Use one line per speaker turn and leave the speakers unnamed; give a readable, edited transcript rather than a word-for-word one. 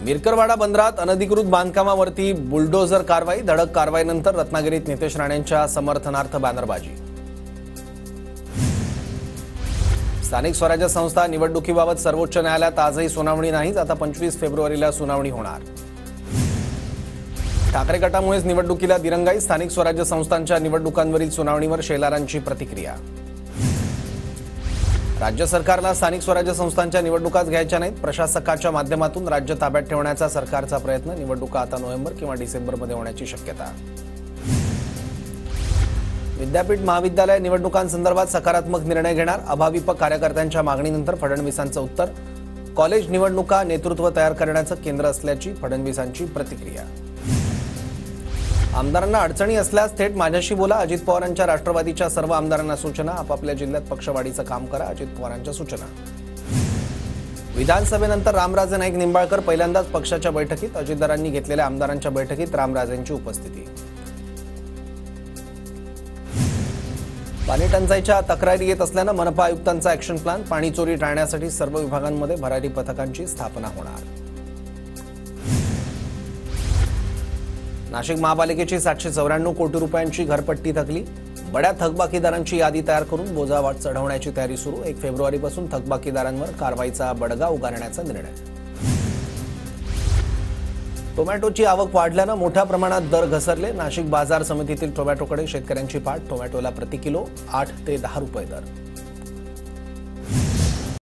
मिरकरवाडा बंदरात अनधिकृत बांधकामावरती बुलडोझर कारवाई, धडक कारवाईनंतर रत्नागिरीत नितेश राणेंच्या समर्थनार्थ बॅनरबाजी। स्थानिक स्वराज्य संस्था निवडणुकीबाबत सर्वोच्च न्यायालयात आजही सुनावणी नाहीच, आता 25 फेब्रुवारीला सुनावणी होणार। ठाकरे गटामुळेच निवडणुकीला दिरंगाई, स्थानिक स्वराज्य संस्थांच्या निवडणुकांवरील सुनावणीवर शेलारांची प्रतिक्रिया। राज्य सरकारला स्थानिक स्वराज्य संस्थांच्या निवडणुकाच घ्यायच्या नाहीत, प्रशासकाच्या माध्यमातून राज्य ताब्यात ठेवण्याचा सरकारचा प्रयत्न, निवडणुका आता नोव्हेंबर किंवा डिसेंबरमध्ये होण्याची शक्यता। विद्यापीठ महाविद्यालय निवडणुकांसंदर्भात सकारात्मक निर्णय घेणार, अभाविप कार्यकर्त्यांच्या मागणीनंतर फडणवीसांचं उत्तर, कॉलेज निवडणुका नेतृत्व तयार करण्याचं केंद्र असल्याची फडणवीसांची प्रतिक्रिया। आमदारांना अडचणी असल्यास थेट माझ्याशी बोला, अजित पवारांच्या राष्ट्रवादीच्या सर्व आमदारांना सूचना, आपापल्या जिल्ह्यात पक्षवाढीचं काम करा, अजित पवारांच्या सूचना। विधानसभेनंतर रामराजे नाईक निंबाळकर पहिल्यांदाच पक्षाच्या बैठकीत, अजितदारांनी घेतलेल्या आमदारांच्या बैठकीत रामराजेंची उपस्थिती। पाणी टंचाईच्या तक्रारी येत असल्यानं मनपा आयुक्तांचा ॲक्शन प्लॅन, पाणी चोरी टाळण्यासाठी सर्व विभागांमध्ये भरारी पथकांची स्थापना होणार। नाशिक महापालिकेची 794 कोटी रुपयांची घरपट्टी थकली, बड्या थकबाकीदारांची यादी तयार करून बोजा चढवण्याची तयारी सुरू, 1 फेब्रुवारीपासून थकबाकीदारांवर कारवाईचा बडगा उगारण्याचा निर्णय। टोमॅटोची आवक वाढल्यानं मोठ्या प्रमाणात दर घसरले, नाशिक बाजार समितीतील टोमॅटोकडे शेतकऱ्यांची पाठ, टोमॅटोला प्रति किलो 8 ते 10 रुपये दर।